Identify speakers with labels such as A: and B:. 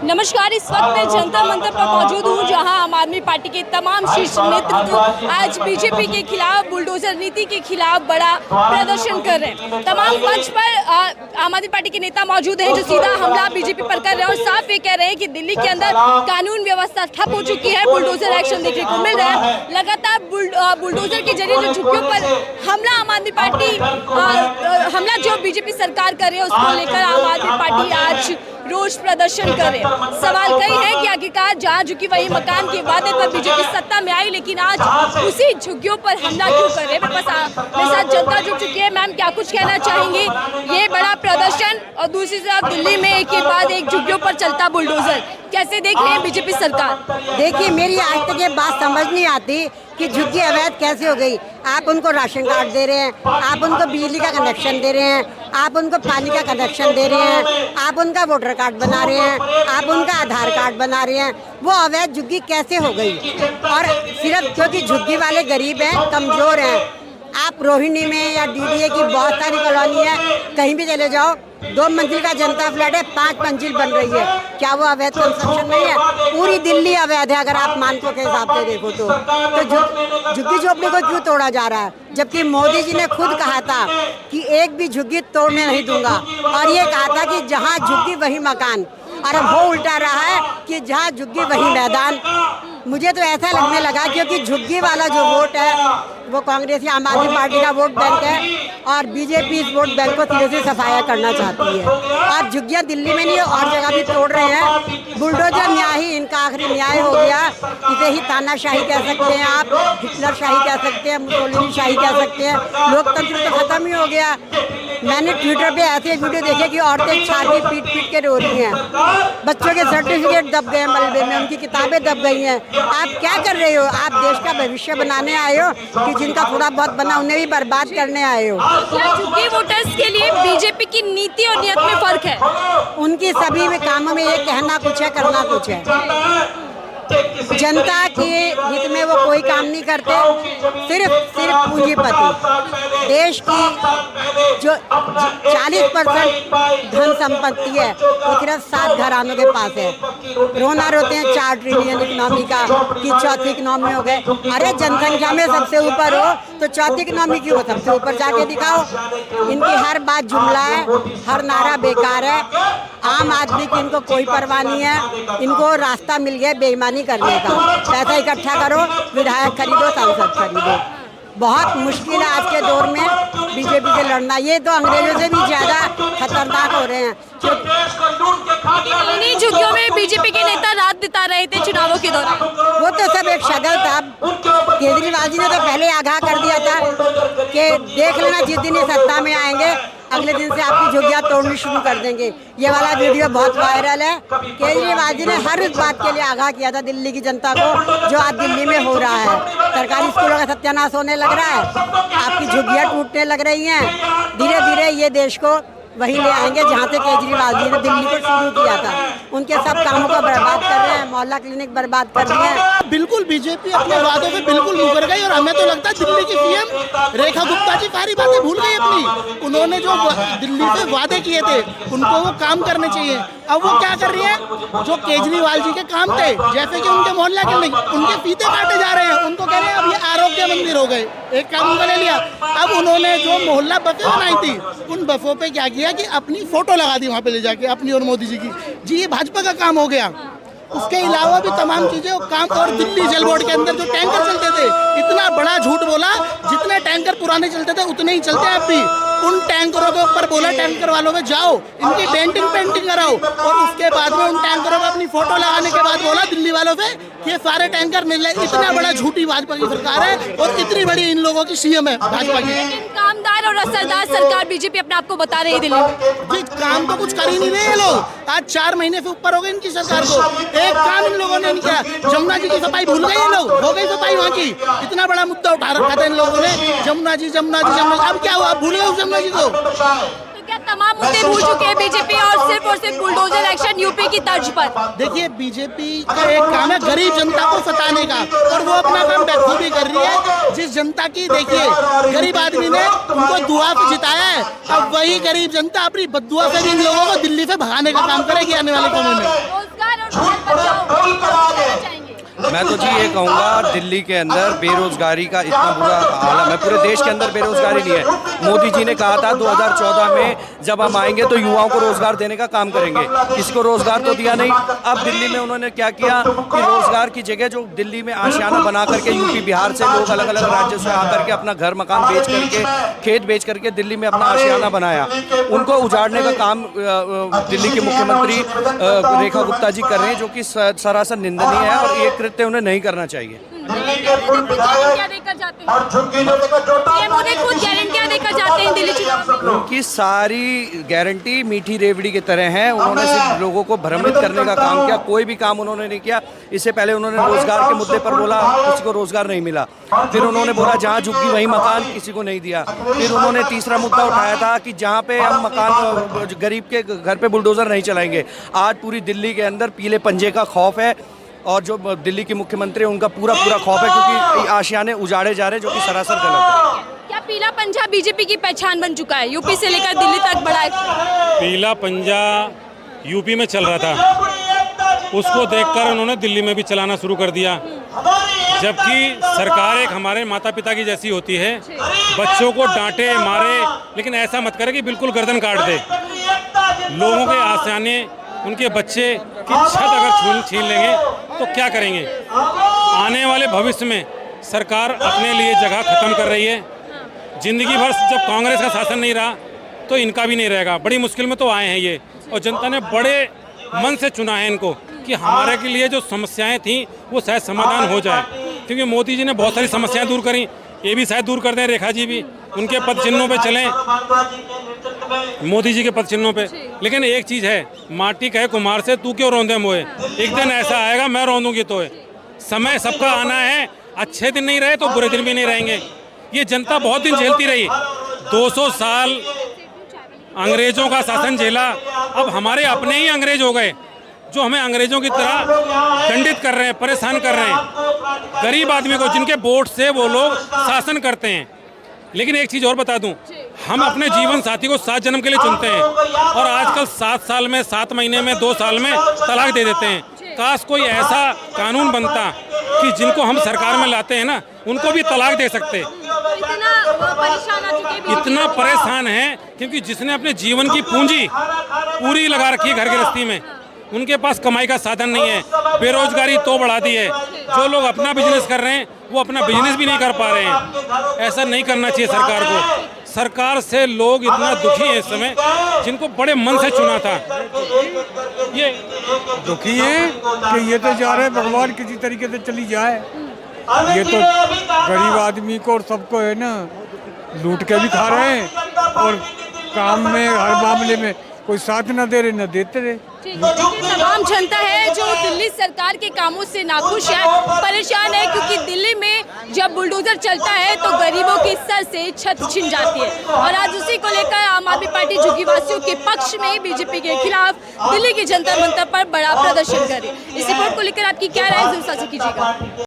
A: नमस्कार। इस वक्त मैं जंतर मंतर पर मौजूद हूँ, जहां आम आदमी पार्टी के तमाम शीर्ष नेतृत्व आज बीजेपी के खिलाफ, बुलडोजर नीति के खिलाफ बड़ा प्रदर्शन कर रहे हैं। तमाम मंच पर आम आदमी पार्टी के नेता मौजूद हैं जो सीधा हमला बीजेपी पर कर रहे हैं और साफ ये कह रहे हैं कि दिल्ली के अंदर कानून व्यवस्था ठप हो चुकी है, बुलडोजर एक्शन देखने को मिल रहा है। लगातार बुलडोजर के जरिए जो झुग्गियों पर हमला आम आदमी पार्टी हमला जो बीजेपी सरकार कर रही है, उसको लेकर आम आदमी पार्टी आज रोष प्रदर्शन कर रहे हैं। सवाल कई है कि आखिरकार जहाँ झुकी वही मकान के वादे पर बीजेपी सत्ता में आई, लेकिन आज उसी झुग्गियों पर हमला क्यों कर रहे हैं। मेरे साथ जनता जुड़ चुकी है। मैम, क्या कुछ कहना चाहेंगी? ये बड़ा प्रदर्शन और दूसरी तरफ दिल्ली में एक के बाद एक झुग्गियों पर चलता बुलडोजर, कैसे देख रहे हैं बीजेपी सरकार?
B: देखिए, मेरी आज तक ये बात समझ नहीं आती कि झुग्गी अवैध कैसे हो गई। आप उनको राशन कार्ड दे रहे हैं, आप उनको बिजली का कनेक्शन दे रहे हैं, आप उनको पानी का कनेक्शन दे रहे हैं, आप उनका वोटर कार्ड बना रहे हैं, आप उनका आधार कार्ड बना रहे हैं। वो अवैध झुग्गी कैसे हो गई? और सिर्फ क्योंकि झुग्गी वाले गरीब हैं, कमज़ोर हैं। आप रोहिणी में या डीडीए की बहुत सारी कॉलोनी है, कहीं भी चले जाओ, 2 मंजिल का जनता फ्लैट है, 5 मंजिल बन रही है। क्या वो अवैध कंस्ट्रक्शन नहीं है? पूरी दिल्ली अवैध है अगर आप मानकों के हिसाब से देखो तो झुग्गी झोपड़ी को क्यों तोड़ा जा रहा है? जबकि मोदी जी ने खुद कहा था कि एक भी झुग्गी तोड़ने नहीं दूंगा, और ये कहा था कि जहाँ झुग्गी वही मकान। और अब वो उल्टा रहा है कि जहाँ झुग्गी वही मैदान। मुझे तो ऐसा लगने लगा क्योंकि झुग्गी वाला जो वोट है वो कांग्रेस या आम आदमी पार्टी का वोट बैंक है, और बीजेपी इस वोट बैंक को धीरे धीरे सफाया करना चाहती है। और झुग्गियाँ दिल्ली में नहीं और जगह भी तोड़ रहे हैं। बुलडोजर न्याय ही इनका आखिरी न्याय हो गया। इसे ही तानाशाही कह सकते हैं, आप हिटलर शाही कह सकते हैं, मुसोलिनी शाही कह सकते हैं। लोकतंत्र तो खत्म ही हो गया। मैंने ट्विटर पे ऐसे वीडियो देखे कि औरतें छाती पीट पीट के रो रही हैं, बच्चों के सर्टिफिकेट दब गए मलबे में, उनकी किताबें दब गई हैं। आप क्या कर रहे हो? आप देश का भविष्य बनाने आए हो कि जिनका थोड़ा बहुत बना उन्हें भी बर्बाद करने आए हो?
A: क्या झुग्गी वोटर्स के लिए बीजेपी की नीति और नियत में फर्क है?
B: उनकी सभी में कामों में ये कहना कुछ है, करना कुछ है। जनता के हित में वो कोई काम नहीं करते। सिर्फ पूंजीपति। देश की जो 40% धन संपत्ति है वो सिर्फ 7 घरानों के पास है। रोना रोते हैं 4 ट्रिलियन इकोनॉमी का कि चौथी इकोनॉमी हो गए। अरे जनसंख्या में सबसे ऊपर हो तो चौथी इकोनॉमी क्यों हो? सबसे ऊपर जाके दिखाओ। इनकी हर बात जुमला है, हर नारा बेकार है। आम आदमी की इनको कोई परवाह नहीं है। इनको रास्ता मिल गया बेईमानी करने का। पैसा इकट्ठा करो, विधायक खरीदो, सांसद खरीदो। बहुत मुश्किल है आज के दौर में बीजेपी से लड़ना। ये तो अंग्रेजों से भी ज्यादा खतरनाक हो रहे हैं।
A: इन्हीं झुग्गियों में बीजेपी के नेता रात बिता रहे थे चुनावों के दौरान।
B: वो तो सब एक शगल था। केजरीवाल जी ने तो पहले आगाह कर दिया था कि देख लेना, जिस दिन ये सत्ता में आएंगे अगले दिन से आपकी झुग्गियाँ तोड़नी शुरू कर देंगे। ये वाला वीडियो बहुत वायरल है। केजरीवाल जी ने हर उस बात के लिए आगाह किया था दिल्ली की जनता को जो आज दिल्ली में हो रहा है। सरकारी स्कूलों का सत्यानाश होने लग रहा है, आपकी झुग्गियाँ टूटने लग रही हैं। धीरे धीरे ये देश को वही ले आएंगे जहाँ से केजरीवाल जी ने दिल्ली को शुरू किया था। उनके सब कामों को बर्बाद कर रहे हैं, मोहल्ला क्लिनिक बर्बाद कर रहे हैं।
C: बिल्कुल बीजेपी अपने वादों पे बिल्कुल मुकर गई, और हमें तो लगता है दिल्ली की सीएम रेखा गुप्ता जी सारी बातें भूल गई अपनी। उन्होंने जो दिल्ली से वादे किए थे उनको वो काम करने चाहिए। अब वो क्या कर रही है? जो केजरीवाल जी के काम थे, जैसे कि उनके मोहल्ला क्लिनिक, उनके फीते काटे जा रहे हैं। उनको कह रहे हैं अब ये आरोग्य मंदिर हो गए। एक काम उनका ले लिया। अब उन्होंने जो मोहल्ला बसें बनाई थी, उन बसों पे क्या किया कि अपनी फोटो लगा दी वहाँ पे ले जाके, अपनी और मोदी जी की। जी, ये भाजपा का काम हो गया। उसके अलावा भी तमाम चीजें वो काम। और दिल्ली जल बोर्ड के अंदर जो टैंकर चलते थे, इतना बड़ा झूठ बोला। जितने टैंकर पुराने चलते थे उतने ही चलते हैं अब भी। उन टैंकरों के ऊपर बोला टैंकर वालों में जाओ इनकी पेंटिंग कराओ, और उसके बाद में उन टैंकरों में अपनी फोटो लगाने के बाद बोला दिल्ली वालों से कि ये सारे टैंकर मिल रहे। इतना बड़ा झूठी भाजपा की सरकार है और इतनी बड़ी इन लोगों की सीएम है भाजपा की।
A: कामदार और असरदार सरकार बीजेपी अपने आप को बता रही है दिल्ली में।
C: काम तो कुछ कर ही नहीं रहे ये लोग। आज 4 महीने से ऊपर हो गए इनकी सरकार को, एक काम इन लोगों ने नहीं किया। जमुना जी की सफाई भूल गए ये लोग, हो गई सफाई वहाँ की। इतना बड़ा मुद्दा उठा रखा था इन लोगों ने, जमुना जी। अब क्या हुआ? भूल गए उस जमुना जी को।
A: तो क्या तमाम मुद्दे भूल चुके हैं बीजेपी और सिर्फ बुलडोजर एक्शन यूपी की तर्ज पर?
C: देखिए, बीजेपी का एक काम है गरीब जनता को सताने का, और वो अपना काम बखूबी कर रही है। जिस जनता की, देखिए, गरीब आदमी ने उनको दुआ पे जिताया है, अब वही गरीब जनता अपनी बददुआ से इन लोगों को दिल्ली से भगाने का काम करेगी आने वाले समय में।
A: रोजगार
D: मैं तो जी ये कहूँगा, दिल्ली के अंदर बेरोजगारी का इतना बुरा आलम है, पूरे देश के अंदर बेरोजगारी नहीं है। मोदी जी ने कहा था 2014 में जब हम आएंगे तो युवाओं को रोजगार देने का काम करेंगे, किसी को रोजगार तो दिया नहीं। अब दिल्ली में उन्होंने क्या किया कि रोजगार की जगह जो दिल्ली में आशियाना बना करके यूपी बिहार से लोग अलग अलग राज्यों से आकर के अपना घर मकान बेच करके, खेत बेच करके दिल्ली में अपना आशियाना बनाया, उनको उजाड़ने का काम दिल्ली के मुख्यमंत्री रेखा गुप्ता जी कर रहे हैं, जो कि सरासर निंदनीय है और ये कृत्य उन्हें नहीं करना चाहिए।
A: गारंटियां देकर जाते हैं, पीएम मोदी खुद गारंटियां देकर जाते हैं दिल्ली चुनाव में।
D: उनकी सारी गारंटी मीठी रेवड़ी की तरह है। उन्होंने सिर्फ लोगों को भ्रमित करने का काम किया, कोई भी काम उन्होंने नहीं किया। इससे पहले उन्होंने रोजगार के मुद्दे पर बोला, किसी को रोजगार नहीं मिला। फिर उन्होंने बोला जहाँ झुग्गी वहीं मकान, किसी को नहीं दिया। फिर उन्होंने तीसरा मुद्दा उठाया था कि जहाँ पे हम मकान, गरीब के घर पे बुलडोजर नहीं चलाएंगे। आज पूरी दिल्ली के अंदर पीले पंजे का खौफ है और जो दिल्ली के मुख्यमंत्री उनका पूरा खौफ है, क्योंकि आशियाने उजाड़े जा रहे हैं, जो कि सरासर गलत है।
A: क्या पीला पंजा बीजेपी की पहचान बन चुका है? यूपी से लेकर दिल्ली तक बड़ा है।
E: पीला पंजा यूपी में चल रहा था, उसको देखकर उन्होंने दिल्ली में भी चलाना शुरू कर दिया। जबकि सरकार एक हमारे माता पिता की जैसी होती है, बच्चों को डांटे मारे, लेकिन ऐसा मत करे कि बिल्कुल गर्दन काट दे। लोगों के आशियाने, उनके बच्चे की छत अगर छीन लेंगे तो क्या करेंगे? आने वाले भविष्य में सरकार अपने लिए जगह खत्म कर रही है। जिंदगी भर जब कांग्रेस का शासन नहीं रहा तो इनका भी नहीं रहेगा। बड़ी मुश्किल में तो आए हैं ये, और जनता ने बड़े मन से चुना है इनको कि हमारे के लिए जो समस्याएं थी वो शायद समाधान हो जाए, क्योंकि मोदी जी ने बहुत सारी समस्याएं दूर करी, ये भी शायद दूर कर दें रेखा जी भी, उनके पद चिन्हों पे चलें, मोदी जी के पद चिन्हों पे। लेकिन एक चीज़ है, माटी कहे कुमार से तू क्यों रौंदे मोए, एक दिन ऐसा आएगा मैं रौंदूंगी तो। समय सबका आना है, अच्छे दिन नहीं रहे तो बुरे दिन भी नहीं रहेंगे। ये जनता बहुत दिन झेलती रही, 200 साल अंग्रेजों का शासन झेला। अब हमारे अपने ही अंग्रेज हो गए जो हमें अंग्रेजों की तरह दंडित कर रहे हैं, परेशान कर रहे हैं गरीब आदमी को, जिनके वोट से वो लोग शासन करते हैं। लेकिन एक चीज़ और बता दूं, हम अपने जीवन साथी को 7 जन्म के लिए चुनते हैं और आजकल 7 साल में, 7 महीने में, 2 साल में तलाक दे देते हैं। काश कोई ऐसा कानून बनता कि जिनको हम सरकार में लाते हैं ना, उनको भी तलाक दे सकते। इतना परेशान है क्योंकि जिसने अपने जीवन की पूंजी पूरी लगा रखी है घर गृहस्थी में, उनके पास कमाई का साधन नहीं है, बेरोजगारी तो बढ़ा दी है। जो लोग अपना बिजनेस कर रहे हैं वो अपना बिजनेस भी नहीं कर पा रहे हैं। ऐसा नहीं करना चाहिए सरकार को। सरकार से लोग इतना दुखी हैं इस समय, जिनको बड़े मन से चुना था। ये
F: दुखी है कि ये तो जा रहे हैं भगवान किसी तरीके से चली जाए। ये तो गरीब आदमी को और सबको है ना, लूट के भी खा रहे हैं और काम में हर मामले में कोई साथ न दे रहे न देते रहे।
A: तमाम जनता है जो दिल्ली सरकार के कामों से नाखुश है, परेशान है, क्योंकि दिल्ली में जब बुलडोजर चलता है तो गरीबों के सर से छत छिन जाती है। और आज उसी को लेकर आम आदमी पार्टी झुग्गीवासियों के पक्ष में बीजेपी के खिलाफ दिल्ली के जंतर मंतर पर बड़ा प्रदर्शन करे। इस रिपोर्ट को लेकर आपकी क्या राय है, जरूर साझा कीजिएगा।